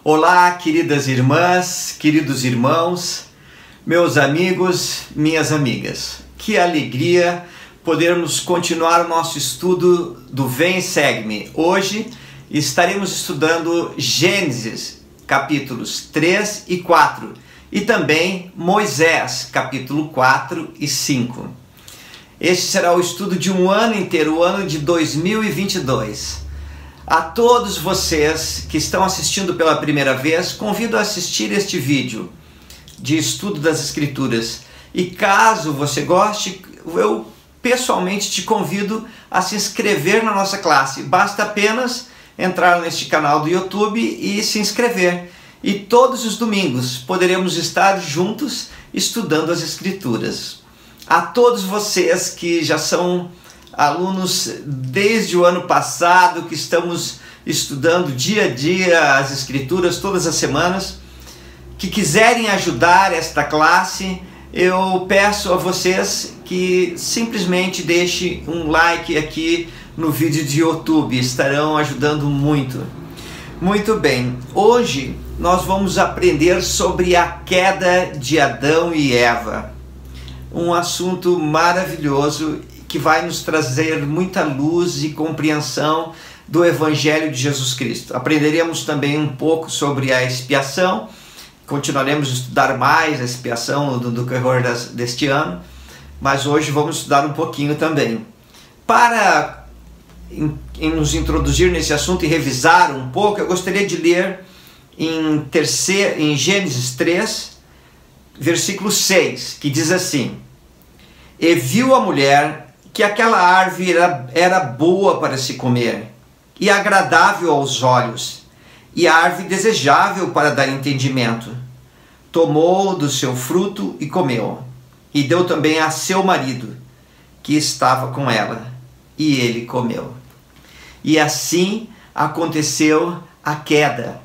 Olá, queridas irmãs, queridos irmãos, meus amigos, minhas amigas. Que alegria podermos continuar o nosso estudo do Vem e Segue-me. Hoje estaremos estudando Gênesis, capítulos 3 e 4, e também Moisés, capítulo 4 e 5. Este será o estudo de um ano inteiro, o ano de 2022. A todos vocês que estão assistindo pela primeira vez, convido a assistir este vídeo de estudo das Escrituras. E caso você goste, eu pessoalmente te convido a se inscrever na nossa classe. Basta apenas entrar neste canal do YouTube e se inscrever. E todos os domingos poderemos estar juntos estudando as Escrituras. A todos vocês que já são alunos desde o ano passado, que estamos estudando dia a dia as Escrituras todas as semanas, que quiserem ajudar esta classe, eu peço a vocês que simplesmente deixem um like aqui no vídeo de YouTube, estarão ajudando muito. Muito bem, hoje nós vamos aprender sobre a queda de Adão e Eva, um assunto maravilhoso que vai nos trazer muita luz e compreensão do Evangelho de Jesus Cristo. Aprenderemos também um pouco sobre a expiação, continuaremos a estudar mais a expiação do decorrer deste ano, mas hoje vamos estudar um pouquinho também. Para nos introduzir nesse assunto e revisar um pouco, eu gostaria de ler em Gênesis 3, versículo 6, que diz assim: E viu a mulher que aquela árvore era boa para se comer, e agradável aos olhos, e árvore desejável para dar entendimento. Tomou do seu fruto e comeu, e deu também a seu marido, que estava com ela, e ele comeu. E assim aconteceu a queda.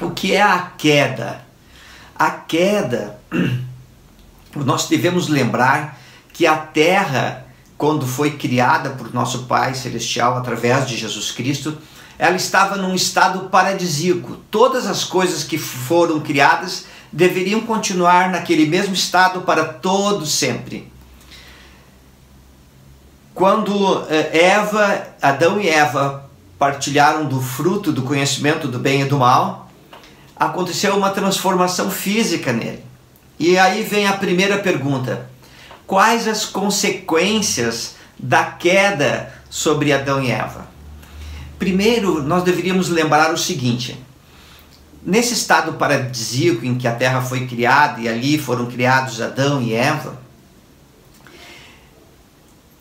O que é a queda? A queda, nós devemos lembrar que a terra, quando foi criada por nosso Pai Celestial através de Jesus Cristo, ela estava num estado paradisíaco. Todas as coisas que foram criadas deveriam continuar naquele mesmo estado para todo sempre. Quando Adão e Eva partilharam do fruto do conhecimento do bem e do mal, aconteceu uma transformação física nele. E aí vem a primeira pergunta: quais as consequências da queda sobre Adão e Eva? Primeiro, nós deveríamos lembrar o seguinte: nesse estado paradisíaco em que a terra foi criada e ali foram criados Adão e Eva,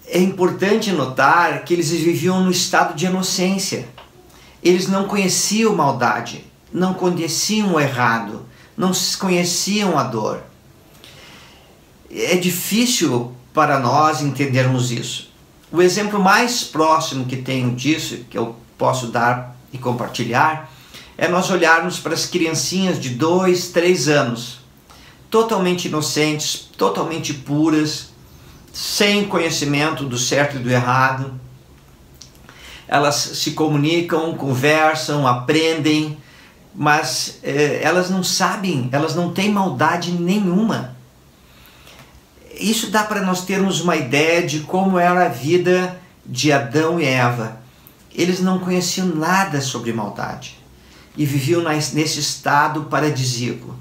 é importante notar que eles viviam no estado de inocência. Eles não conheciam maldade, não conheciam o errado, não conheciam a dor. É difícil para nós entendermos isso. O exemplo mais próximo que tenho disso, que eu posso dar e compartilhar, é nós olharmos para as criancinhas de 2, 3 anos, totalmente inocentes, totalmente puras, sem conhecimento do certo e do errado. Elas se comunicam, conversam, aprendem, mas elas não sabem, elas não têm maldade nenhuma. Isso dá para nós termos uma ideia de como era a vida de Adão e Eva. Eles não conheciam nada sobre maldade e viviam nesse estado paradisíaco.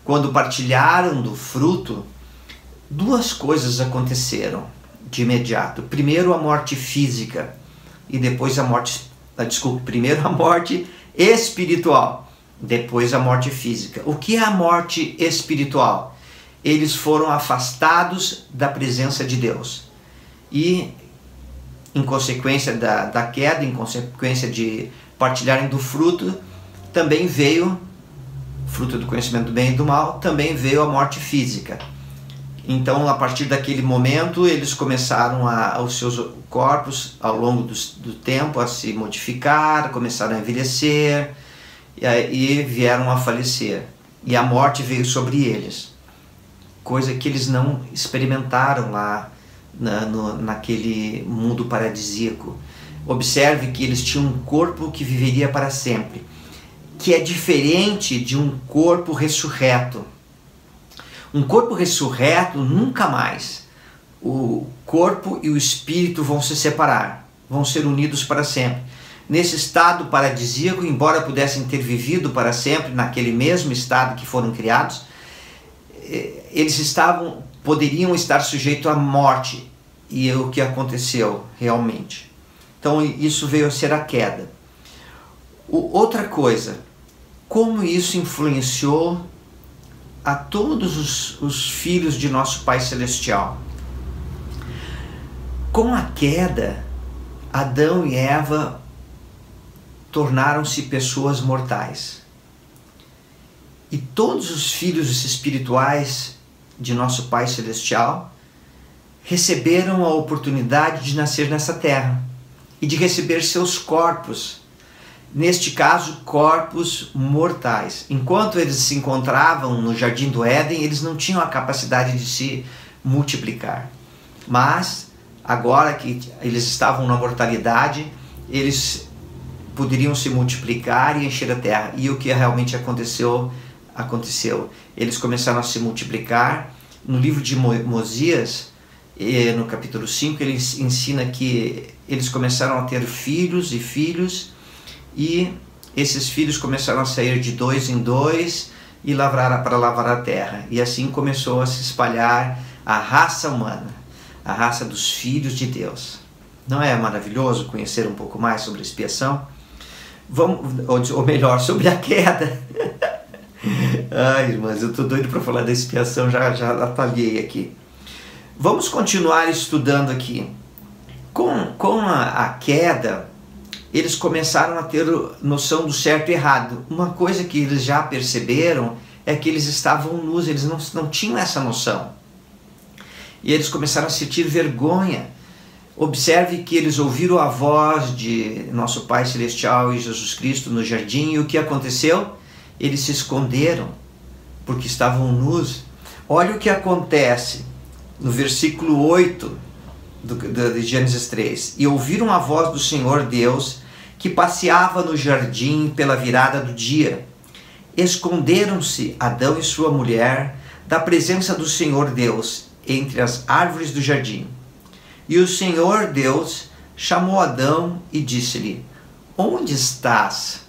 Quando partilharam do fruto, duas coisas aconteceram de imediato. Primeiro a morte física e depois primeiro a morte espiritual, depois a morte física. O que é a morte espiritual? Eles foram afastados da presença de Deus. E, em consequência da queda, em consequência de partilharem do fruto, também veio, fruto do conhecimento do bem e do mal, também veio a morte física. Então, a partir daquele momento, eles começaram os seus corpos, ao longo do tempo, a se modificar, começaram a envelhecer, e vieram a falecer. E a morte veio sobre eles. Coisa que eles não experimentaram lá naquele mundo paradisíaco. Observe que eles tinham um corpo que viveria para sempre, que é diferente de um corpo ressurreto. Um corpo ressurreto nunca mais. O corpo e o espírito vão se separar, vão ser unidos para sempre. Nesse estado paradisíaco, embora pudessem ter vivido para sempre naquele mesmo estado que foram criados, eles poderiam estar sujeitos à morte, e é o que aconteceu realmente. Então isso veio a ser a queda. Outra coisa, como isso influenciou a todos os filhos de nosso Pai Celestial. Com a queda, Adão e Eva tornaram-se pessoas mortais. E todos os filhos espirituais de nosso Pai Celestial receberam a oportunidade de nascer nessa terra e de receber seus corpos, neste caso, corpos mortais. Enquanto eles se encontravam no Jardim do Éden, eles não tinham a capacidade de se multiplicar. Mas, agora que eles estavam na mortalidade, eles poderiam se multiplicar e encher a terra. E o que realmente aconteceu? Eles começaram a se multiplicar. No livro de Mosias, no capítulo 5, ele ensina que eles começaram a ter filhos, e esses filhos começaram a sair de 2 em 2 e para lavrar a terra. E assim começou a se espalhar a raça humana, a raça dos filhos de Deus. Não é maravilhoso conhecer um pouco mais sobre a expiação? Ou melhor, sobre a queda. Ai, irmãs, eu estou doido para falar da expiação, já atalhei aqui. Vamos continuar estudando aqui. Com a queda, eles começaram a ter noção do certo e errado. Uma coisa que eles já perceberam é que eles estavam nus, eles não tinham essa noção. E eles começaram a sentir vergonha. Observe que eles ouviram a voz de nosso Pai Celestial e Jesus Cristo no jardim, e o que aconteceu? Eles se esconderam, porque estavam nus. Olha o que acontece no versículo 8 de Gênesis 3. E ouviram a voz do Senhor Deus, que passeava no jardim pela virada do dia. Esconderam-se Adão e sua mulher da presença do Senhor Deus entre as árvores do jardim. E o Senhor Deus chamou Adão e disse-lhe: onde estás?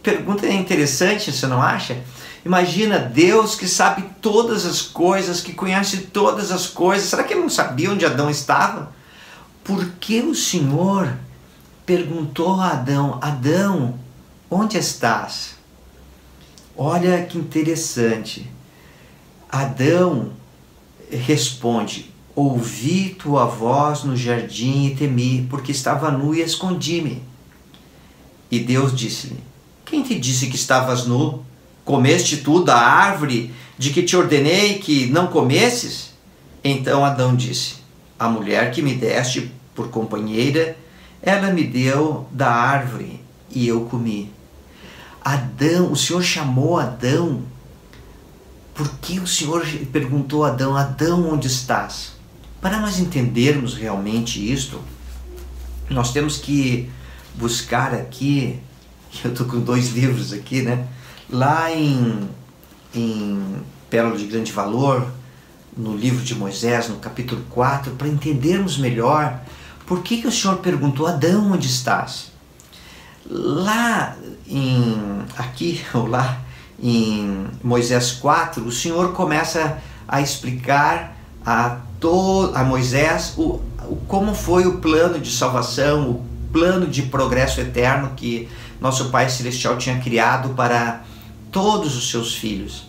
Pergunta interessante, você não acha? Imagina Deus que sabe todas as coisas, que conhece todas as coisas. Será que ele não sabia onde Adão estava? Por que o Senhor perguntou a Adão: Adão, onde estás? Olha que interessante. Adão responde: ouvi tua voz no jardim e temi, porque estava nu e escondi-me. E Deus disse-lhe: quem te disse que estavas nu? Comeste tu da árvore de que te ordenei que não comesses? Então Adão disse: a mulher que me deste por companheira, ela me deu da árvore e eu comi. Adão, o Senhor chamou Adão. Por que o Senhor perguntou a Adão: Adão, onde estás? Para nós entendermos realmente isto, nós temos que buscar aqui, eu estou com 2 livros aqui, né? Lá em Pérola de Grande Valor, no livro de Moisés, no capítulo 4, para entendermos melhor por que o Senhor perguntou: Adão, onde estás? Aqui em Moisés 4, o Senhor começa a explicar a Moisés como foi o plano de salvação, o plano de progresso eterno que nosso Pai Celestial tinha criado para todos os seus filhos.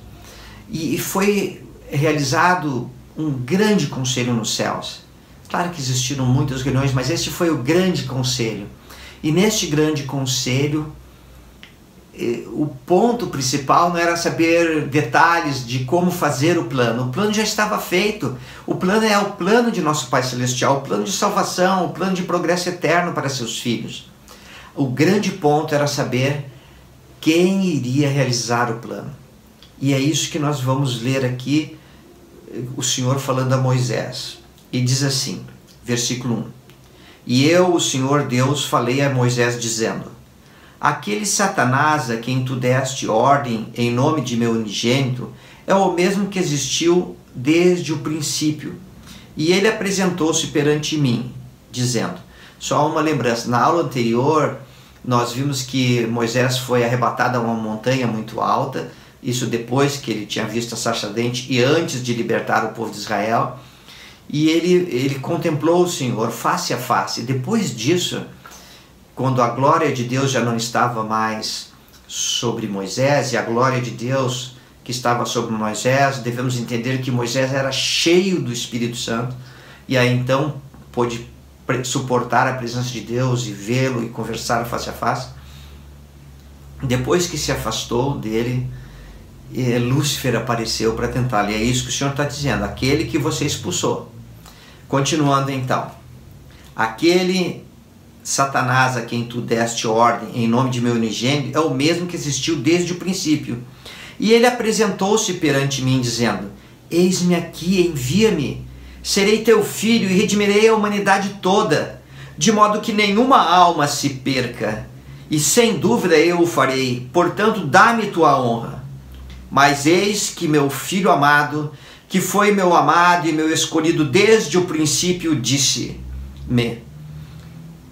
E foi realizado um grande conselho nos céus. Claro que existiram muitas reuniões, mas este foi o grande conselho. E neste grande conselho, o ponto principal não era saber detalhes de como fazer o plano já estava feito. O plano é o plano de nosso Pai Celestial, o plano de salvação, o plano de progresso eterno para seus filhos. O grande ponto era saber quem iria realizar o plano. E é isso que nós vamos ler aqui, o Senhor falando a Moisés. E diz assim, versículo 1: E eu, o Senhor Deus, falei a Moisés dizendo: aquele Satanás a quem tu deste ordem em nome de meu unigênito é o mesmo que existiu desde o princípio. E ele apresentou-se perante mim, dizendo, só uma lembrança, na aula anterior nós vimos que Moisés foi arrebatado a uma montanha muito alta, isso depois que ele tinha visto a sarça ardente e antes de libertar o povo de Israel, e ele contemplou o Senhor face a face. Depois disso, quando a glória de Deus já não estava mais sobre Moisés, e a glória de Deus que estava sobre Moisés, devemos entender que Moisés era cheio do Espírito Santo, e aí então pôde suportar a presença de Deus e vê-lo e conversar face a face. Depois que se afastou dele, Lúcifer apareceu para tentá-lo, e é isso que o Senhor está dizendo, aquele que você expulsou. Continuando então, aquele Satanás a quem tu deste ordem em nome de meu unigênito é o mesmo que existiu desde o princípio. E ele apresentou-se perante mim, dizendo, eis-me aqui, envia-me, serei teu filho e redimirei a humanidade toda, de modo que nenhuma alma se perca, e sem dúvida eu o farei, portanto dá-me tua honra. Mas eis que meu filho amado, que foi meu amado e meu escolhido desde o princípio, disse-me,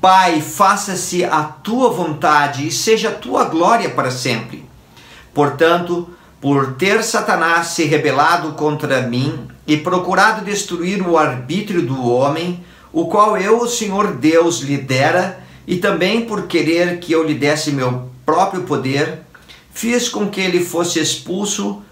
Pai, faça-se a tua vontade e seja a tua glória para sempre. Portanto, por ter Satanás se rebelado contra mim e procurado destruir o arbítrio do homem, o qual eu, o Senhor Deus, lhe dera, e também por querer que eu lhe desse meu próprio poder, fiz com que ele fosse expulso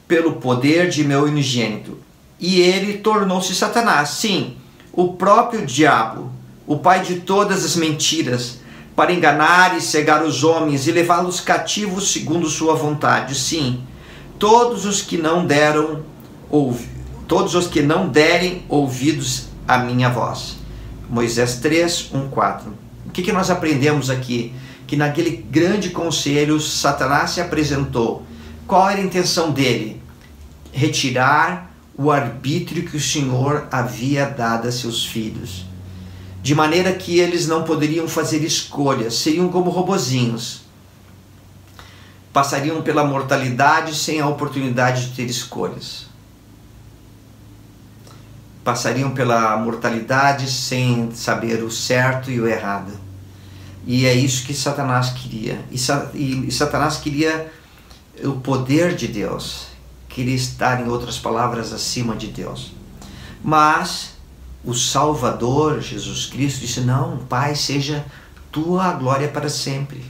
pelo poder de meu unigênito. E ele tornou-se Satanás, sim, o próprio diabo, o pai de todas as mentiras, para enganar e cegar os homens e levá-los cativos segundo sua vontade. Sim, todos os que não derem ouvidos à minha voz. Moisés 3, 1, 4. O que nós aprendemos aqui? Que naquele grande conselho Satanás se apresentou. Qual era a intenção dele? Retirar o arbítrio que o Senhor havia dado a seus filhos, de maneira que eles não poderiam fazer escolhas, seriam como robozinhos, passariam pela mortalidade sem a oportunidade de ter escolhas, passariam pela mortalidade sem saber o certo e o errado. E é isso que Satanás queria. E Satanás queria o poder de Deus, queria estar, em outras palavras, acima de Deus. Mas o Salvador, Jesus Cristo, disse, não, Pai, seja tua glória para sempre.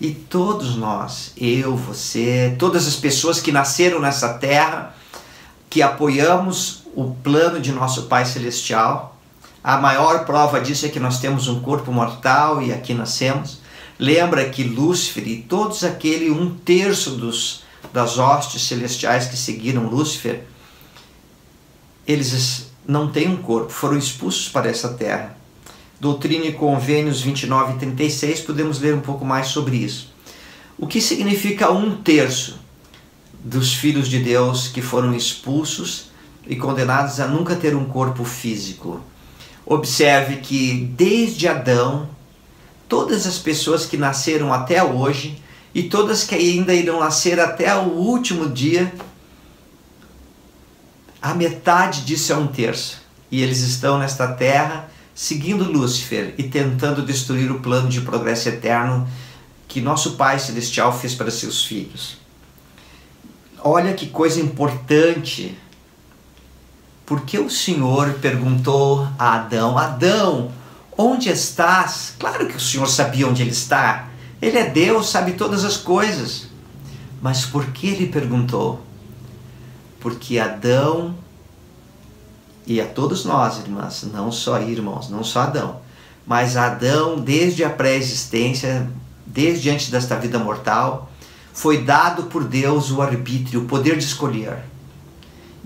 E todos nós, eu, você, todas as pessoas que nasceram nessa terra, que apoiamos o plano de nosso Pai Celestial, a maior prova disso é que nós temos um corpo mortal e aqui nascemos. Lembra que Lúcifer e todos aquele 1/3 das hostes celestiais que seguiram Lúcifer, eles não têm um corpo, foram expulsos para essa terra. Doutrina e Convênios 29 e 36, podemos ler um pouco mais sobre isso. O que significa 1/3 dos filhos de Deus que foram expulsos e condenados a nunca ter um corpo físico? Observe que desde Adão, todas as pessoas que nasceram até hoje e todas que ainda irão nascer até o último dia, a metade disso é 1/3. E eles estão nesta terra seguindo Lúcifer e tentando destruir o plano de progresso eterno que nosso Pai Celestial fez para seus filhos. Olha que coisa importante. Porque o Senhor perguntou a Adão, Adão, onde estás? Claro que o Senhor sabia onde ele está. Ele é Deus, sabe todas as coisas. Mas por que ele perguntou? Porque Adão, e a todos nós, irmãs, não só irmãos, não só Adão, mas Adão, desde a pré-existência, desde antes desta vida mortal, foi dado por Deus o arbítrio, o poder de escolher.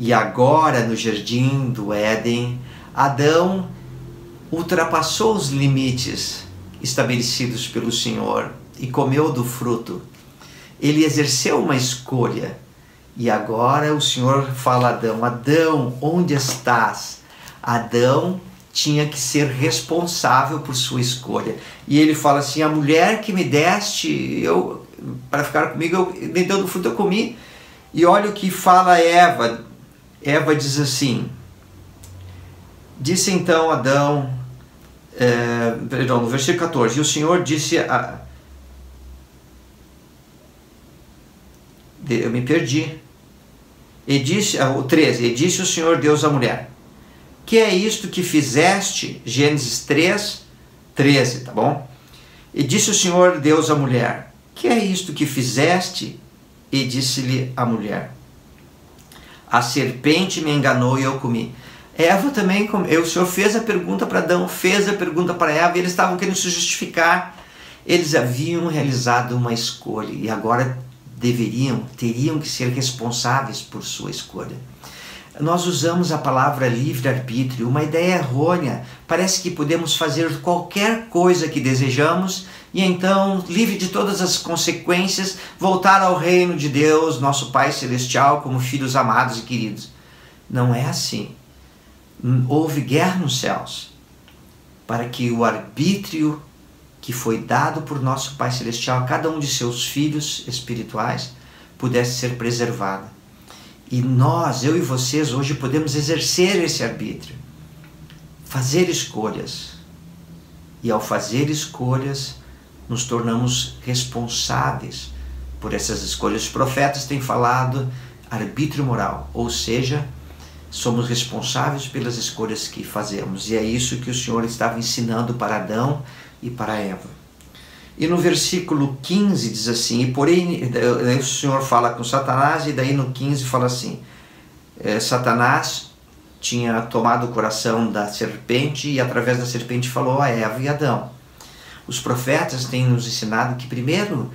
E agora, no jardim do Éden, Adão ultrapassou os limites estabelecidos pelo Senhor e comeu do fruto. Ele exerceu uma escolha. E agora o Senhor fala a Adão, Adão, onde estás? Adão tinha que ser responsável por sua escolha. E ele fala assim: a mulher que me deste para ficar comigo, me deu do fruto, eu comi. E olha o que fala Eva. Eva diz assim: disse então Adão, no versículo 14, e o Senhor disse eu me perdi. E disse, o 13, e disse o Senhor Deus à mulher: que é isto que fizeste? Gênesis 3, 13, tá bom? E disse o Senhor Deus à mulher: que é isto que fizeste? E disse-lhe a mulher: a serpente me enganou e eu comi. Eva também comeu. O Senhor fez a pergunta para Adão, fez a pergunta para Eva, e eles estavam querendo se justificar. Eles haviam realizado uma escolha e agora teriam que ser responsáveis por sua escolha. Nós usamos a palavra livre-arbítrio, uma ideia errônea. Parece que podemos fazer qualquer coisa que desejamos e então, livre de todas as consequências, voltar ao reino de Deus, nosso Pai Celestial, como filhos amados e queridos. Não é assim. Houve guerra nos céus para que o arbítrio que foi dado por nosso Pai Celestial a cada um de seus filhos espirituais pudesse ser preservado. E nós, eu e vocês, hoje podemos exercer esse arbítrio, fazer escolhas. E ao fazer escolhas, nos tornamos responsáveis por essas escolhas. Os profetas têm falado arbítrio moral, ou seja, somos responsáveis pelas escolhas que fazemos. E é isso que o Senhor estava ensinando para Adão e para Eva. E no versículo 15 diz assim, e porém, o Senhor fala com Satanás, e daí no 15 fala assim, Satanás tinha tomado o coração da serpente e através da serpente falou a Eva e Adão. Os profetas têm nos ensinado que primeiro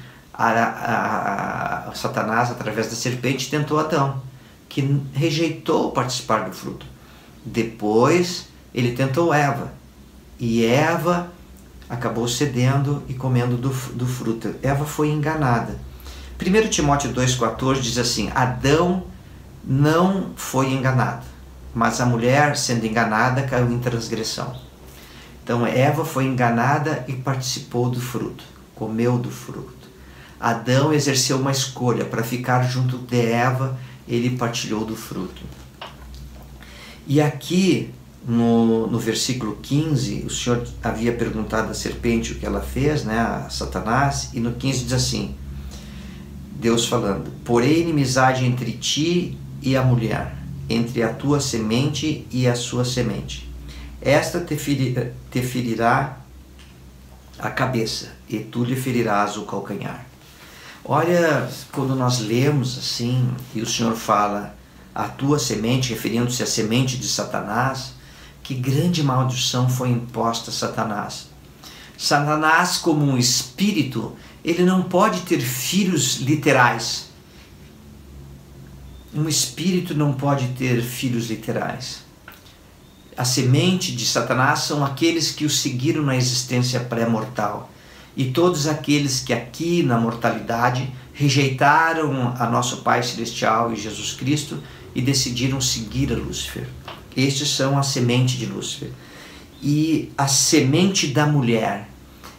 Satanás, através da serpente, tentou Adão, que rejeitou participar do fruto. Depois ele tentou Eva, e Eva acabou cedendo e comendo do fruto. Eva foi enganada. 1 Timóteo 2,14 diz assim, Adão não foi enganado, mas a mulher, sendo enganada, caiu em transgressão. Então Eva foi enganada e participou do fruto, comeu do fruto. Adão exerceu uma escolha para ficar junto de Eva, ele partilhou do fruto. E aqui no versículo 15, o Senhor havia perguntado à serpente o que ela fez, né, a Satanás, e no 15 diz assim, Deus falando, porém inimizade entre ti e a mulher, entre a tua semente e a sua semente. Esta te ferirá a cabeça, e tu lhe ferirás o calcanhar. Olha, quando nós lemos assim, e o Senhor fala a tua semente, referindo-se à semente de Satanás, que grande maldição foi imposta a Satanás. Satanás, como um espírito, ele não pode ter filhos literais. Um espírito não pode ter filhos literais. A semente de Satanás são aqueles que o seguiram na existência pré-mortal. E todos aqueles que aqui na mortalidade rejeitaram a nosso Pai Celestial e Jesus Cristo e decidiram seguir a Lúcifer. Estes são a semente de Lúcifer. E a semente da mulher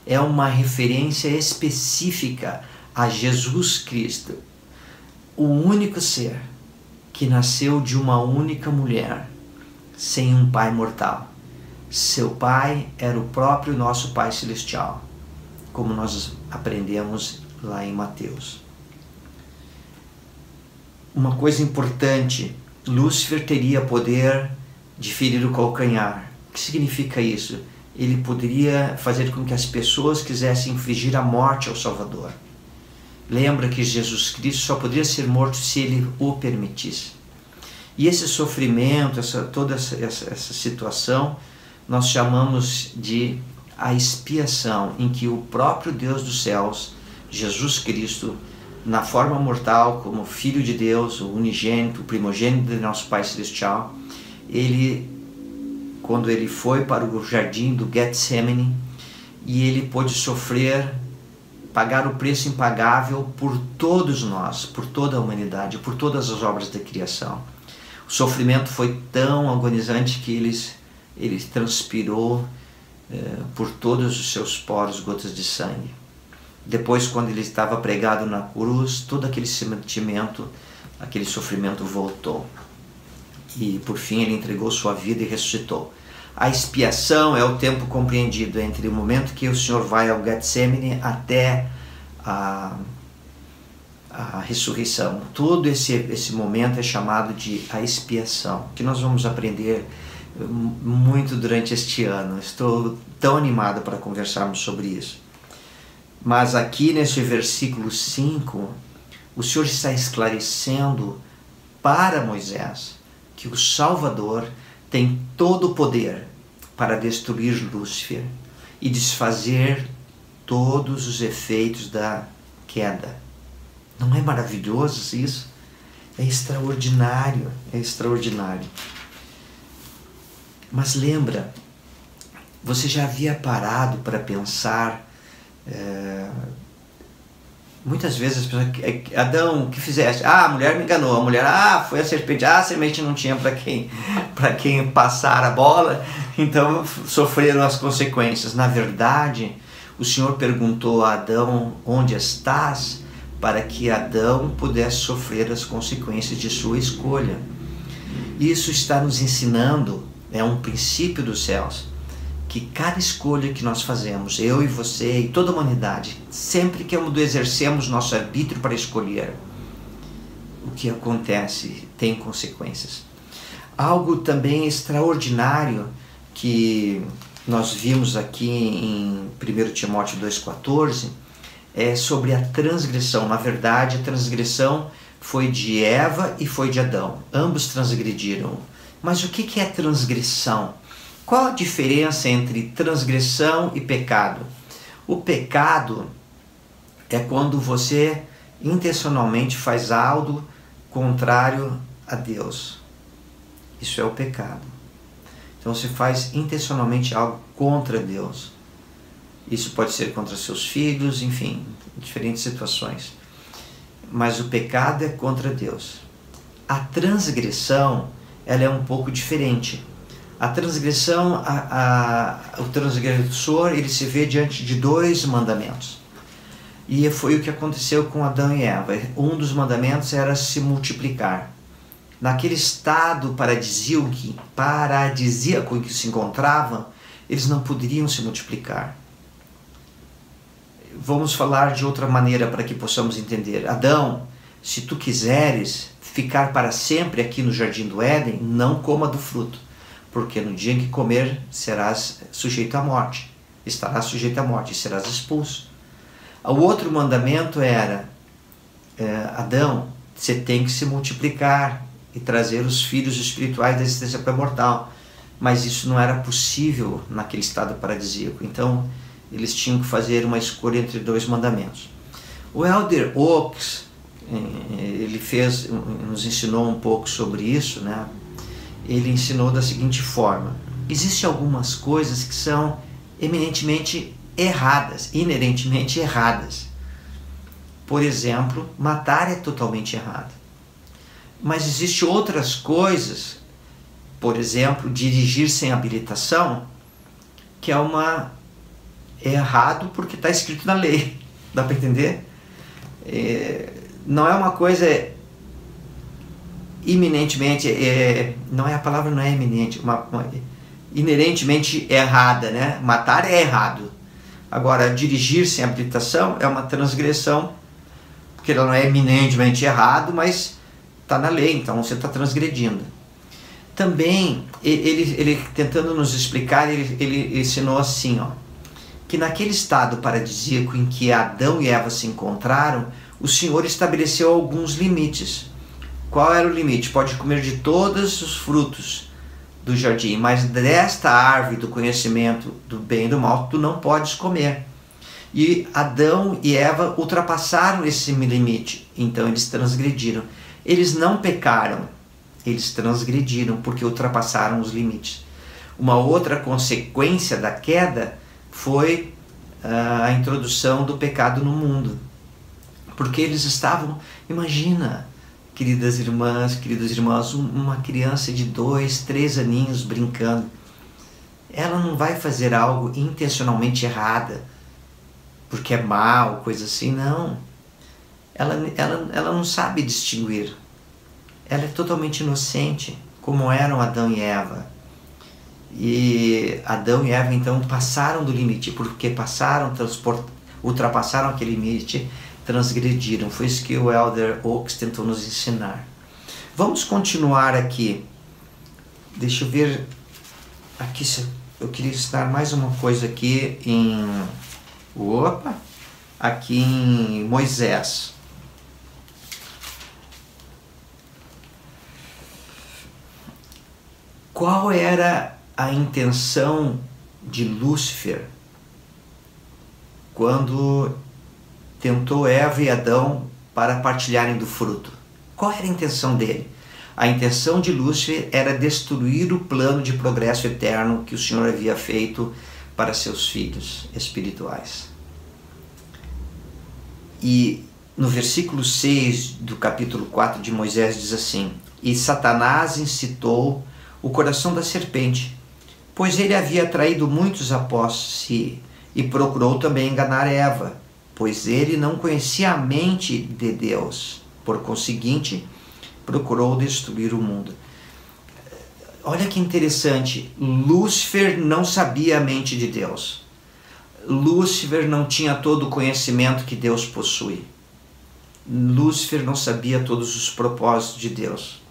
é uma referência específica a Jesus Cristo, o único ser que nasceu de uma única mulher, sem um pai mortal. Seu pai era o próprio nosso Pai Celestial, como nós aprendemos lá em Mateus. Uma coisa importante, Lúcifer teria poder de ferir o calcanhar. O que significa isso? Ele poderia fazer com que as pessoas quisessem infligir a morte ao Salvador. Lembra que Jesus Cristo só poderia ser morto se ele o permitisse. E esse sofrimento, toda essa situação, nós chamamos de a expiação, em que o próprio Deus dos céus, Jesus Cristo, na forma mortal, como Filho de Deus, o unigênito, o primogênito de nosso Pai Celestial, ele, quando ele foi para o jardim do Getsemane, e ele pôde sofrer, pagar o preço impagável por todos nós, por toda a humanidade, por todas as obras da criação. O sofrimento foi tão agonizante que ele transpirou por todos os seus poros gotas de sangue. Depois, quando ele estava pregado na cruz, todo aquele sentimento, aquele sofrimento voltou. E por fim ele entregou sua vida e ressuscitou. A expiação é o tempo compreendido entre o momento que o Senhor vai ao Getsemane até a ressurreição. Todo esse momento é chamado de a expiação, que nós vamos aprender muito durante este ano. Estou tão animado para conversarmos sobre isso. Mas aqui nesse versículo 5, o Senhor está esclarecendo para Moisés que o Salvador tem todo o poder para destruir Lúcifer e desfazer todos os efeitos da queda. Não é maravilhoso isso? É extraordinário, é extraordinário. Mas lembra, você já havia parado para pensar, muitas vezes as pessoas, Adão, o que fizeste? Ah, a mulher me enganou, a mulher, foi a serpente, a semente não tinha para quem passar a bola, então sofreram as consequências. Na verdade, o Senhor perguntou a Adão, onde estás? Para que Adão pudesse sofrer as consequências de sua escolha. Isso está nos ensinando, é um princípio dos céus, que cada escolha que nós fazemos, eu e você e toda a humanidade, sempre que exercemos nosso arbítrio para escolher, o que acontece tem consequências. Algo também extraordinário que nós vimos aqui em 1 Timóteo 2,14 é sobre a transgressão. Na verdade, a transgressão foi de Eva e foi de Adão. Ambos transgrediram. Mas o que é transgressão? Qual a diferença entre transgressão e pecado? O pecado é quando você intencionalmente faz algo contrário a Deus. Isso é o pecado. Então você faz intencionalmente algo contra Deus. Isso pode ser contra seus filhos, enfim, diferentes situações. Mas o pecado é contra Deus. A transgressão, ela é um pouco diferente. A transgressão, o transgressor, ele se vê diante de 2 mandamentos. E foi o que aconteceu com Adão e Eva. Um dos mandamentos era se multiplicar. Naquele estado paradisíaco em que se encontravam, eles não poderiam se multiplicar. Vamos falar de outra maneira para que possamos entender. Adão, se tu quiseres ficar para sempre aqui no Jardim do Éden, não coma do fruto, porque no dia em que comer serás sujeito à morte. Estarás sujeito à morte e serás expulso. O outro mandamento era, Adão, você tem que se multiplicar e trazer os filhos espirituais da existência pré-mortal. Mas isso não era possível naquele estado paradisíaco. Então, eles tinham que fazer uma escolha entre 2 mandamentos. O Elder Oaks, ele nos ensinou um pouco sobre isso, né? Ele ensinou da seguinte forma: existem algumas coisas que são eminentemente erradas, inerentemente erradas. Por exemplo, matar é totalmente errado. Mas existem outras coisas, por exemplo, dirigir sem habilitação, que é errado porque está escrito na lei. Dá para entender? Não é uma coisa iminentemente, a palavra não é eminente, inerentemente errada, né? Matar é errado. Agora, dirigir sem habilitação é uma transgressão, porque ela não é eminentemente errado, mas está na lei, então você está transgredindo. Também, ele tentando nos explicar, ele ensinou assim, que naquele estado paradisíaco em que Adão e Eva se encontraram, o Senhor estabeleceu alguns limites. Qual era o limite? Pode comer de todos os frutos do jardim, mas desta árvore do conhecimento do bem e do mal, tu não podes comer. E Adão e Eva ultrapassaram esse limite, então eles transgrediram. Eles não pecaram, eles transgrediram porque ultrapassaram os limites. Uma outra consequência da queda foi a introdução do pecado no mundo. Porque eles estavam, imagina, queridas irmãs, queridos irmãos, uma criança de 2, 3 aninhos brincando. ela não vai fazer algo intencionalmente errada, porque é mal, coisa assim, não. Ela não sabe distinguir. Ela é totalmente inocente, como eram Adão e Eva. E Adão e Eva então passaram do limite, porque ultrapassaram aquele limite, transgrediram. Foi isso que o Elder Oaks tentou nos ensinar. Vamos continuar aqui. Deixa eu ver aqui, eu queria ensinar mais uma coisa aqui aqui em Moisés. Qual era a intenção de Lúcifer quando tentou Eva e Adão para partilharem do fruto? Qual era a intenção dele? A intenção de Lúcifer era destruir o plano de progresso eterno que o Senhor havia feito para seus filhos espirituais. E no versículo 6 do capítulo 4 de Moisés diz assim: E Satanás incitou o coração da serpente, pois ele havia atraído muitos após si, e procurou também enganar Eva, pois ele não conhecia a mente de Deus. Por conseguinte, procurou destruir o mundo. Olha que interessante, Lúcifer não sabia a mente de Deus. Lúcifer não tinha todo o conhecimento que Deus possui. Lúcifer não sabia todos os propósitos de Deus.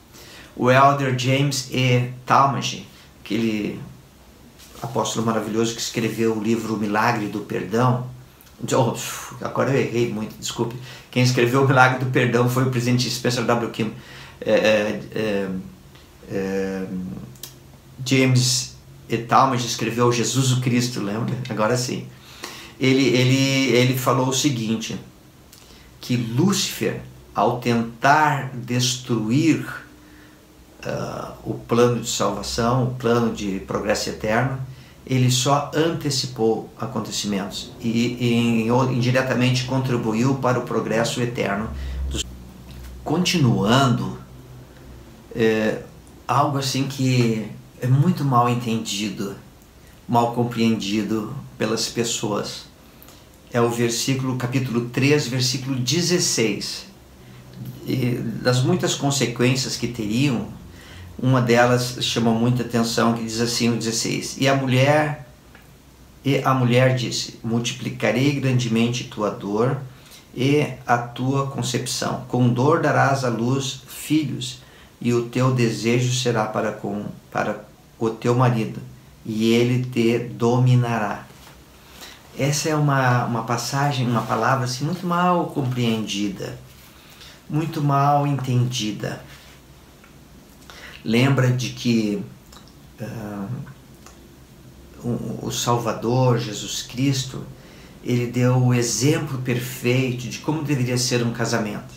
O Elder James E. Talmage, aquele apóstolo maravilhoso que escreveu o livro O Milagre do Perdão, agora eu errei muito, desculpe. Quem escreveu O Milagre do Perdão foi o presidente Spencer W. Kimball. James E. Talmage escreveu Jesus o Cristo, lembra? Agora sim. Ele falou o seguinte, que Lúcifer, ao tentar destruir o plano de salvação, o plano de progresso eterno, ele só antecipou acontecimentos e indiretamente contribuiu para o progresso eterno. Continuando, algo assim que é muito mal entendido, mal compreendido pelas pessoas, é o capítulo 3, versículo 16. E das muitas consequências que teriam, uma delas chamou muita atenção, que diz assim, o 16: E a mulher disse: multiplicarei grandemente tua dor e a tua concepção. Com dor darás à luz filhos, e o teu desejo será para o teu marido, e ele te dominará. Essa é uma passagem, uma palavra assim, muito mal compreendida, muito mal entendida. Lembra de que o Salvador, Jesus Cristo, ele deu o exemplo perfeito de como deveria ser um casamento.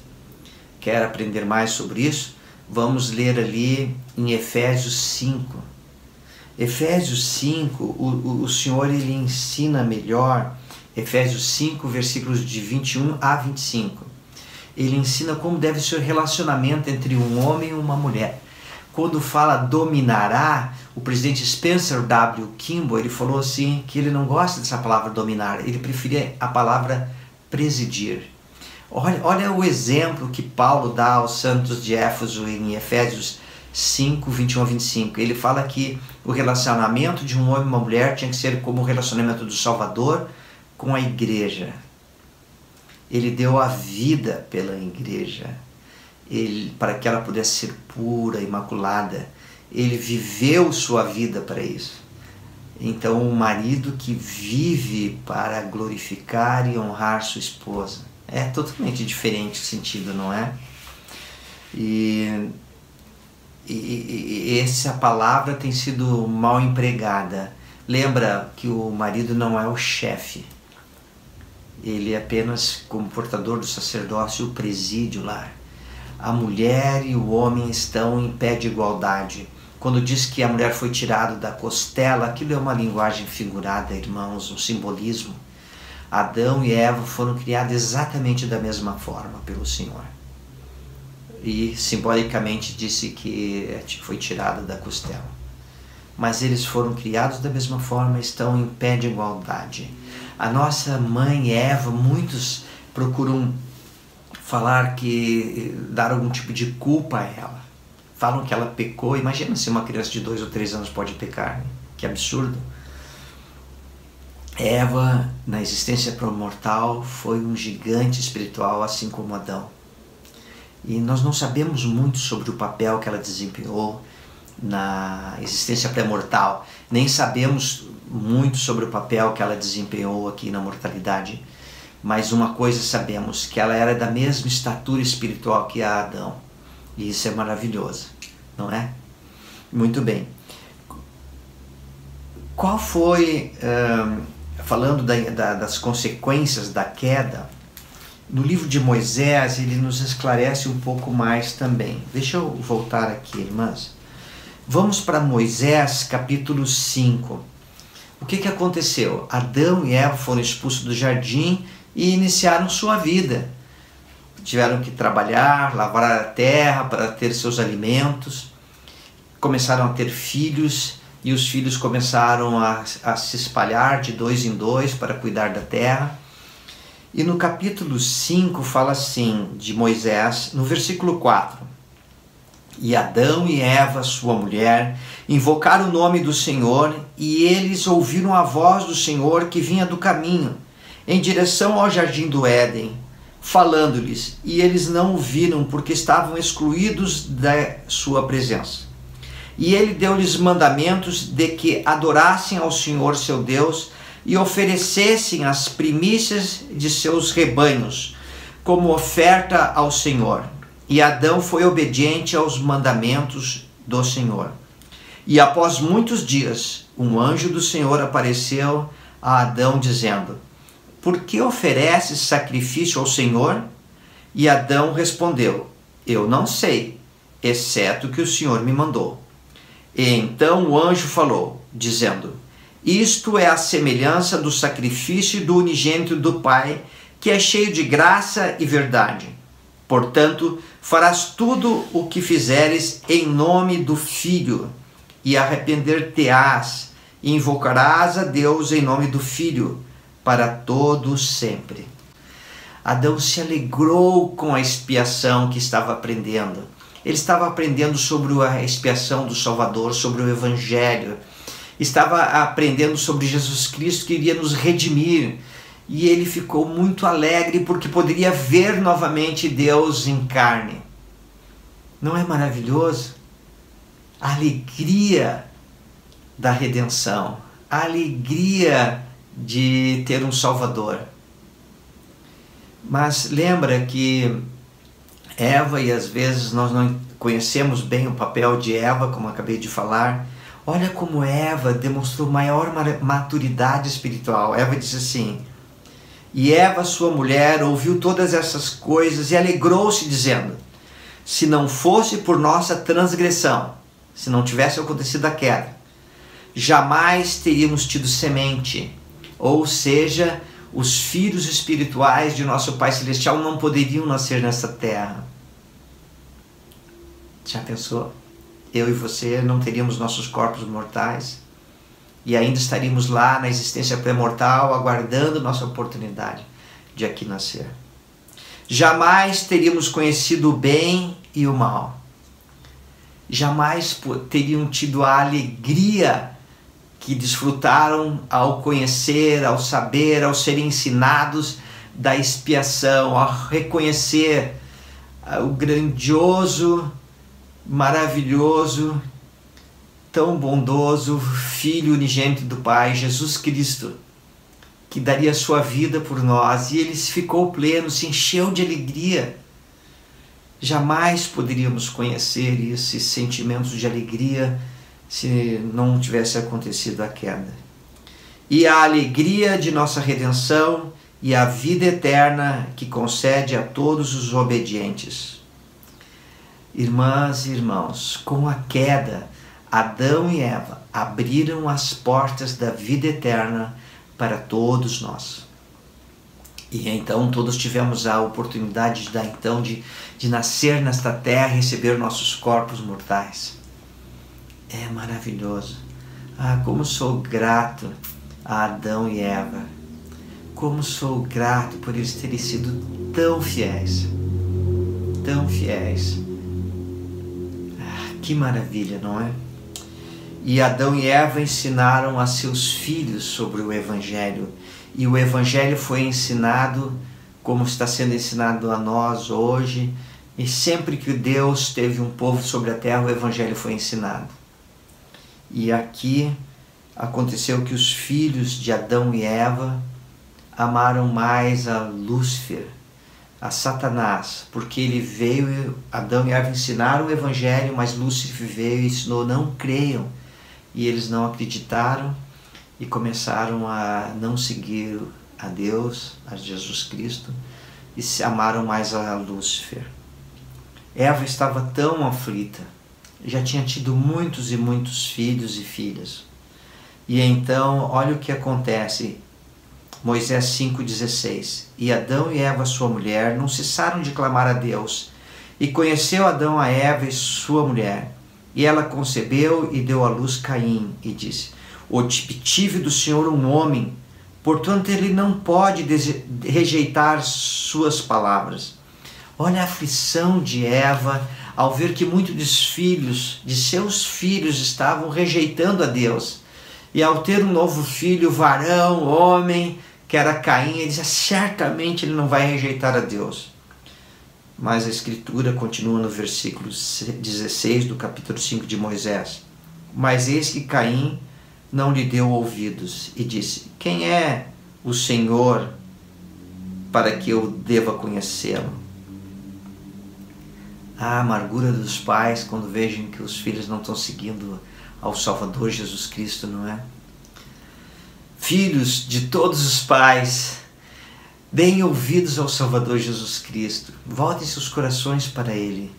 Quer aprender mais sobre isso? Vamos ler ali em Efésios 5. Efésios 5, o Senhor ele ensina melhor, Efésios 5, versículos de 21 a 25. Ele ensina como deve ser o relacionamento entre um homem e uma mulher. Quando fala dominará, o presidente Spencer W. Kimball, ele falou assim, que ele não gosta dessa palavra dominar, ele preferia a palavra presidir. Olha o exemplo que Paulo dá aos santos de Éfeso em Efésios 5, 21 a 25. Ele fala que o relacionamento de um homem e uma mulher tinha que ser como o relacionamento do Salvador com a igreja. Ele deu a vida pela igreja, para que ela pudesse ser pura, imaculada. Ele viveu sua vida para isso. Então, um marido que vive para glorificar e honrar sua esposa. É totalmente diferente o sentido, não é? E essa palavra tem sido mal empregada. Lembra que o marido não é o chefe. Ele é apenas, como portador do sacerdócio, o presídio lá. A mulher e o homem estão em pé de igualdade. Quando diz que a mulher foi tirada da costela, aquilo é uma linguagem figurada, irmãos, um simbolismo. Adão e Eva foram criados exatamente da mesma forma pelo Senhor. E simbolicamente disse que foi tirada da costela. mas eles foram criados da mesma forma, estão em pé de igualdade. A nossa mãe Eva, muitos procuram dar algum tipo de culpa a ela. Falam que ela pecou. Imagina se uma criança de 2 ou 3 anos pode pecar, né? Que absurdo. Eva, na existência pré-mortal, foi um gigante espiritual, assim como Adão. E nós não sabemos muito sobre o papel que ela desempenhou na existência pré-mortal, nem sabemos muito sobre o papel que ela desempenhou aqui na mortalidade, mas uma coisa sabemos, que ela era da mesma estatura espiritual que a Adão, e isso é maravilhoso, não é? Muito bem. Qual foi, falando das consequências da queda, no livro de Moisés ele nos esclarece um pouco mais também. Deixa eu voltar aqui, irmãs. Vamos para Moisés, capítulo 5. O que aconteceu? Adão e Eva foram expulsos do jardim e iniciaram sua vida. Tiveram que trabalhar, lavrar a terra para ter seus alimentos. Começaram a ter filhos e os filhos começaram a se espalhar de 2 em 2 para cuidar da terra. E no capítulo 5 fala assim, de Moisés, no versículo 4. E Adão e Eva, sua mulher, invocaram o nome do Senhor, e eles ouviram a voz do Senhor que vinha do caminho, em direção ao jardim do Éden, falando-lhes, e eles não ouviram, porque estavam excluídos da sua presença. E ele deu-lhes mandamentos de que adorassem ao Senhor seu Deus e oferecessem as primícias de seus rebanhos, como oferta ao Senhor. E Adão foi obediente aos mandamentos do Senhor. E após muitos dias, um anjo do Senhor apareceu a Adão, dizendo: por que ofereces sacrifício ao Senhor? E Adão respondeu: eu não sei, exceto que o Senhor me mandou. E então o anjo falou, dizendo: isto é a semelhança do sacrifício do unigênito do Pai, que é cheio de graça e verdade. Portanto, farás tudo o que fizeres em nome do Filho, e arrepender-te-ás, e invocarás a Deus em nome do Filho, para todo sempre. Adão se alegrou com a expiação que estava aprendendo. Ele estava aprendendo sobre a expiação do Salvador, sobre o Evangelho. Estava aprendendo sobre Jesus Cristo que iria nos redimir. E ele ficou muito alegre porque poderia ver novamente Deus em carne. Não é maravilhoso? A alegria da redenção, a alegria de ter um Salvador. Mas lembra que Eva, e às vezes nós não conhecemos bem o papel de Eva, como acabei de falar. Olha como Eva demonstrou maior maturidade espiritual. Eva disse assim: e Eva, sua mulher, ouviu todas essas coisas e alegrou-se, dizendo: se não fosse por nossa transgressão, se não tivesse acontecido a queda, jamais teríamos tido semente. Ou seja, os filhos espirituais de nosso Pai Celestial não poderiam nascer nessa terra. Já pensou? Eu e você não teríamos nossos corpos mortais e ainda estaríamos lá na existência pré-mortal, aguardando nossa oportunidade de aqui nascer. Jamais teríamos conhecido o bem e o mal. Jamais teriam tido a alegria que desfrutaram ao conhecer, ao saber, ao serem ensinados da expiação, ao reconhecer o grandioso, maravilhoso, tão bondoso Filho unigênito do Pai, Jesus Cristo, que daria sua vida por nós, e ele ficou pleno, se encheu de alegria. Jamais poderíamos conhecer esses sentimentos de alegria se não tivesse acontecido a queda. E a alegria de nossa redenção e a vida eterna que concede a todos os obedientes. Irmãs e irmãos, com a queda, Adão e Eva abriram as portas da vida eterna para todos nós. E então todos tivemos a oportunidade de nascer nesta terra e receber nossos corpos mortais. É maravilhoso. Ah, como sou grato a Adão e Eva. Como sou grato por eles terem sido tão fiéis. Tão fiéis. Ah, que maravilha, não é? E Adão e Eva ensinaram a seus filhos sobre o Evangelho. E o Evangelho foi ensinado como está sendo ensinado a nós hoje. E sempre que Deus teve um povo sobre a terra, o Evangelho foi ensinado. E aqui aconteceu que os filhos de Adão e Eva amaram mais a Lúcifer, a Satanás, porque ele veio, Adão e Eva ensinaram o Evangelho, mas Lúcifer veio e ensinou: não creiam. E eles não acreditaram e começaram a não seguir a Deus, a Jesus Cristo, e se amaram mais a Lúcifer. Eva estava tão aflita, já tinha tido muitos e muitos filhos e filhas. E então, olha o que acontece. Moisés 5,16. E Adão e Eva, sua mulher, não cessaram de clamar a Deus. E conheceu Adão a Eva e sua mulher. E ela concebeu e deu à luz Caim. E disse: obtive do Senhor um homem, portanto ele não pode rejeitar suas palavras. Olha a aflição de Eva ao ver que muitos de seus filhos estavam rejeitando a Deus. E ao ter um novo filho, varão, homem, que era Caim, ele dizia: certamente ele não vai rejeitar a Deus. Mas a Escritura continua no versículo 16 do capítulo 5 de Moisés. Mas eis que Caim não lhe deu ouvidos e disse: quem é o Senhor para que eu deva conhecê-lo? A amargura dos pais quando vejam que os filhos não estão seguindo ao Salvador Jesus Cristo, não é? Filhos de todos os pais, deem ouvidos ao Salvador Jesus Cristo, voltem seus corações para Ele,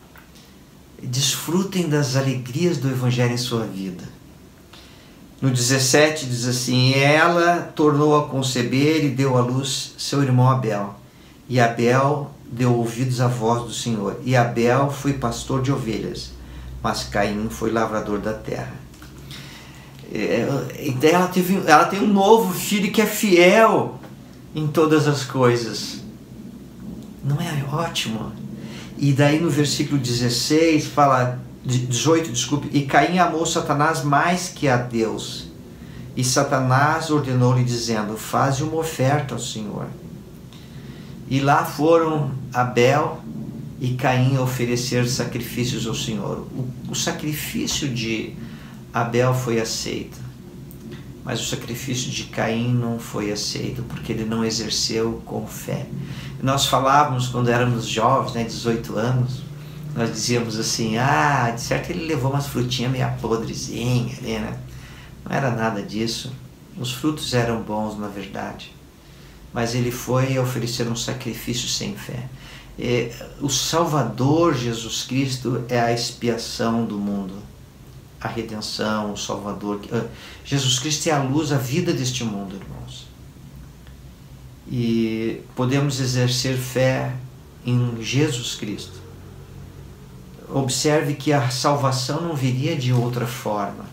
desfrutem das alegrias do Evangelho em sua vida. No 17 diz assim: e ela tornou a conceber e deu à luz seu irmão Abel. E Abel deu ouvidos à voz do Senhor. E Abel foi pastor de ovelhas, mas Caim foi lavrador da terra. Então ela tem um novo filho que é fiel em todas as coisas. Não é ótimo? E daí no versículo 16 fala, 18, desculpe, e Caim amou Satanás mais que a Deus. E Satanás ordenou-lhe dizendo: faze uma oferta ao Senhor. E lá foram Abel e Caim oferecer sacrifícios ao Senhor. O sacrifício de Abel foi aceito, mas o sacrifício de Caim não foi aceito, porque ele não exerceu com fé. Nós falávamos quando éramos jovens, 18 anos, nós dizíamos assim: de certo ele levou umas frutinhas meio podrezinhas ali, né? Não era nada disso. Os frutos eram bons, na verdade. Mas ele foi oferecer um sacrifício sem fé. O Salvador Jesus Cristo é a expiação do mundo, a redenção, o Salvador. Jesus Cristo é a luz, a vida deste mundo, irmãos. E podemos exercer fé em Jesus Cristo. Observe que a salvação não viria de outra forma.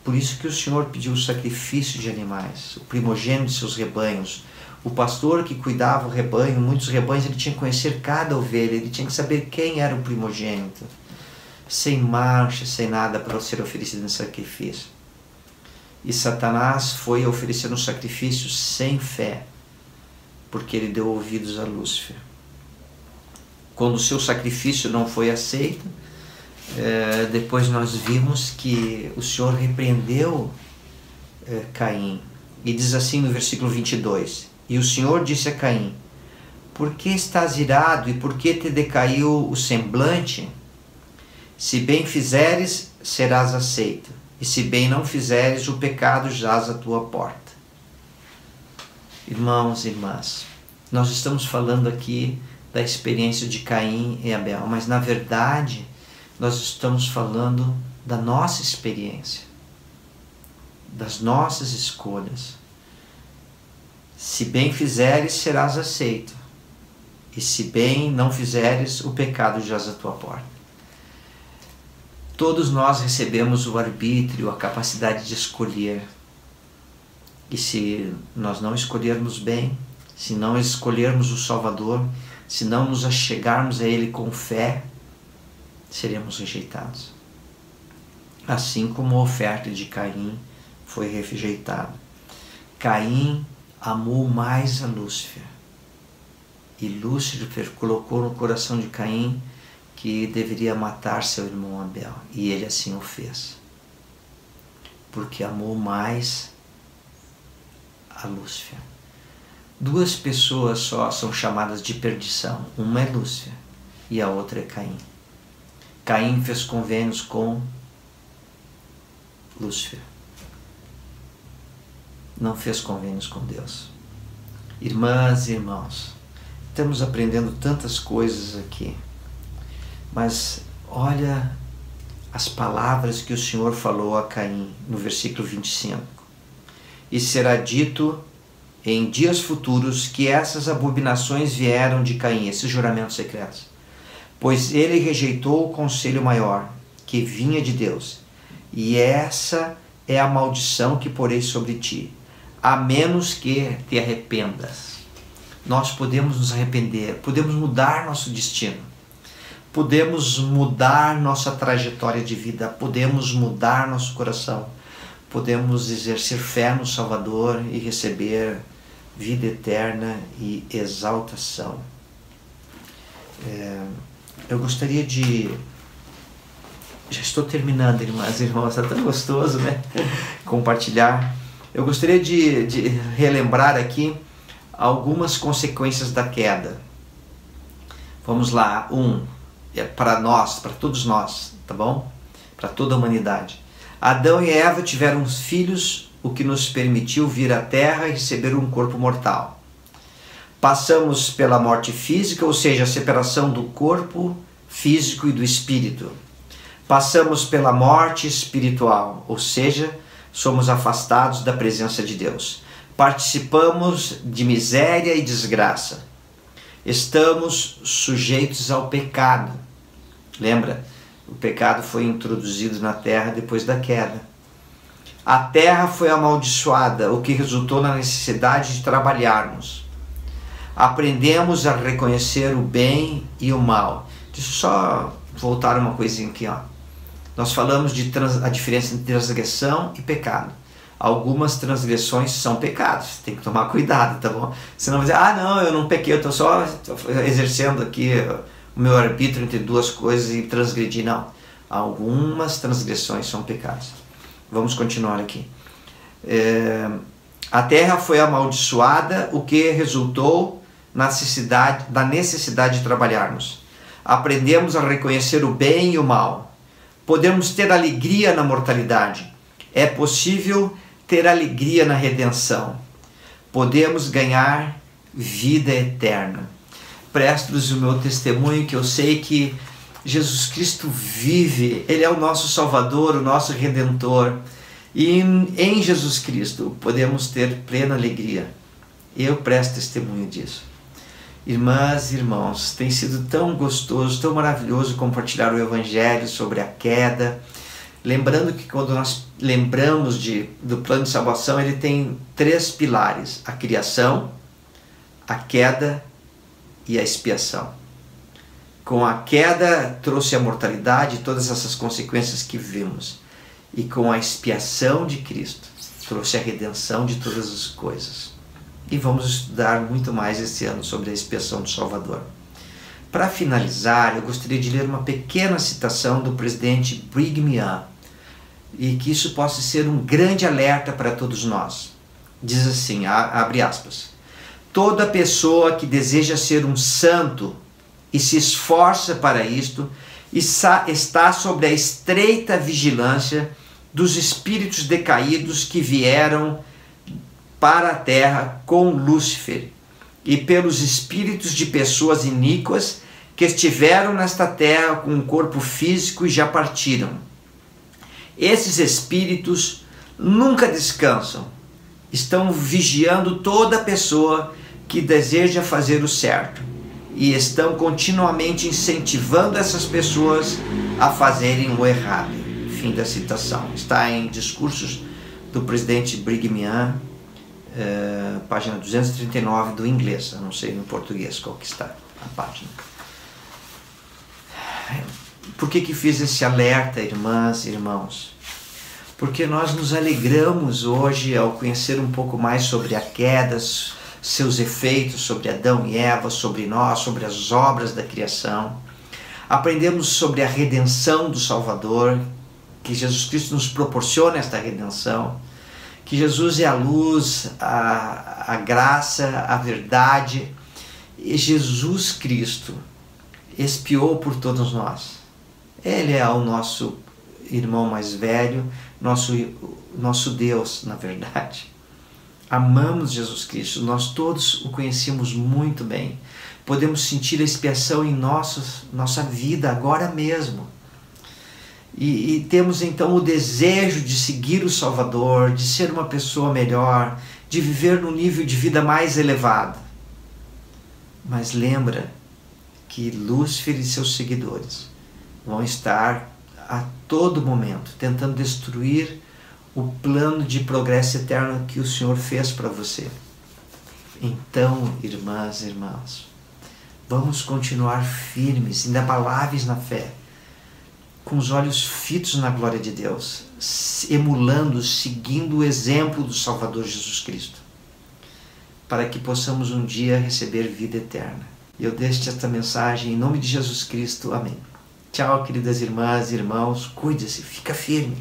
Por isso que o Senhor pediu o sacrifício de animais, o primogênito de seus rebanhos. O pastor que cuidava o rebanho, muitos rebanhos, ele tinha que conhecer cada ovelha, ele tinha que saber quem era o primogênito, sem mancha, sem nada, para ser oferecido em sacrifício. E Satanás foi oferecer um sacrifício sem fé, porque ele deu ouvidos a Lúcifer. Quando o seu sacrifício não foi aceito, depois nós vimos que o Senhor repreendeu Caim. E diz assim no versículo 22: e o Senhor disse a Caim: por que estás irado e por que te decaiu o semblante? Se bem fizeres, serás aceito, e se bem não fizeres, o pecado jaz à tua porta. Irmãos e irmãs, nós estamos falando aqui da experiência de Caim e Abel, mas na verdade nós estamos falando da nossa experiência, das nossas escolhas. Se bem fizeres, serás aceito, e se bem não fizeres, o pecado jaz à tua porta. Todos nós recebemos o arbítrio, a capacidade de escolher. E se nós não escolhermos bem, se não escolhermos o Salvador, se não nos achegarmos a Ele com fé, seremos rejeitados. Assim como a oferta de Caim foi rejeitada. Caim amou mais a Lúcifer. E Lúcifer colocou no coração de Caim que deveria matar seu irmão Abel. E ele assim o fez. Porque amou mais a Lúcifer. Duas pessoas só são chamadas de perdição. Uma é Lúcifer e a outra é Caim. Caim fez convênios com Lúcifer. Não fez convênios com Deus. Irmãs e irmãos, estamos aprendendo tantas coisas aqui. Mas olha as palavras que o Senhor falou a Caim no versículo 25. E será dito em dias futuros que essas abominações vieram de Caim, esses juramentos secretos. Pois ele rejeitou o conselho maior, que vinha de Deus. E essa é a maldição que porei sobre ti, a menos que te arrependas. Nós podemos nos arrepender, podemos mudar nosso destino. Podemos mudar nossa trajetória de vida, podemos mudar nosso coração, podemos exercer fé no Salvador e receber vida eterna e exaltação. Eu gostaria de... Já estou terminando, irmãs e irmãos, está tão gostoso, né? Compartilhar. Eu gostaria de relembrar aqui algumas consequências da queda. Vamos lá. Para nós, para todos nós, tá bom? Para toda a humanidade. Adão e Eva tiveram filhos, o que nos permitiu vir à Terra e receber um corpo mortal. Passamos pela morte física, ou seja, a separação do corpo físico e do espírito. Passamos pela morte espiritual, ou seja, somos afastados da presença de Deus. Participamos de miséria e desgraça. Estamos sujeitos ao pecado. Lembra? O pecado foi introduzido na terra depois da queda. A terra foi amaldiçoada, o que resultou na necessidade de trabalharmos. Aprendemos a reconhecer o bem e o mal. Deixa eu só voltar uma coisinha aqui, ó. Nós falamos de a diferença entre transgressão e pecado. Algumas transgressões são pecados, tem que tomar cuidado, tá bom? Você não vai dizer, não, eu não pequei, eu estou só exercendo aqui o meu arbítrio entre duas coisas e transgredi. Não, algumas transgressões são pecados. Vamos continuar aqui. A terra foi amaldiçoada, o que resultou na necessidade de trabalharmos. Aprendemos a reconhecer o bem e o mal. Podemos ter alegria na mortalidade. É possível ter alegria na redenção. Podemos ganhar vida eterna. Presto-lhes o meu testemunho que eu sei que Jesus Cristo vive. Ele é o nosso Salvador, o nosso Redentor. E em Jesus Cristo podemos ter plena alegria. Eu presto testemunho disso. Irmãs e irmãos, tem sido tão gostoso, tão maravilhoso compartilhar o Evangelho sobre a queda. Lembrando que quando nós lembramos do plano de salvação, ele tem 3 pilares: a criação, a queda e a expiação. Com a queda trouxe a mortalidade e todas essas consequências que vimos. E com a expiação de Cristo trouxe a redenção de todas as coisas. E vamos estudar muito mais esse ano sobre a expiação do Salvador. Para finalizar, eu gostaria de ler uma pequena citação do presidente Brigham Young, e que isso possa ser um grande alerta para todos nós. Diz assim, abre aspas: toda pessoa que deseja ser um santo e se esforça para isto, está sob a estreita vigilância dos espíritos decaídos que vieram para a terra com Lúcifer e pelos espíritos de pessoas iníquas que estiveram nesta terra com um corpo físico e já partiram. Esses espíritos nunca descansam, estão vigiando toda pessoa que deseja fazer o certo. e estão continuamente incentivando essas pessoas a fazerem o errado. Fim da citação. Está em Discursos do Presidente Brigham Young, página 239 do inglês. Eu não sei no português qual que está a página. Por que fiz esse alerta, irmãs e irmãos? Porque nós nos alegramos hoje ao conhecer um pouco mais sobre a queda, seus efeitos sobre Adão e Eva, sobre nós, sobre as obras da criação. Aprendemos sobre a redenção do Salvador, que Jesus Cristo nos proporciona esta redenção, que Jesus é a luz, a graça, a verdade, e Jesus Cristo expiou por todos nós. Ele é o nosso irmão mais velho, nosso Deus, na verdade. Amamos Jesus Cristo, nós todos o conhecemos muito bem. Podemos sentir a expiação em nossa vida agora mesmo. E temos então o desejo de seguir o Salvador, de ser uma pessoa melhor, de viver num nível de vida mais elevado. Mas lembra que Lúcifer e seus seguidores vão estar a todo momento tentando destruir o plano de progresso eterno que o Senhor fez para você. Então, irmãs e irmãos, vamos continuar firmes, inabaláveis na fé, com os olhos fitos na glória de Deus, emulando, seguindo o exemplo do Salvador Jesus Cristo, para que possamos um dia receber vida eterna. Eu deixo esta mensagem em nome de Jesus Cristo. Amém. Tchau, queridas irmãs e irmãos. Cuide-se, fica firme.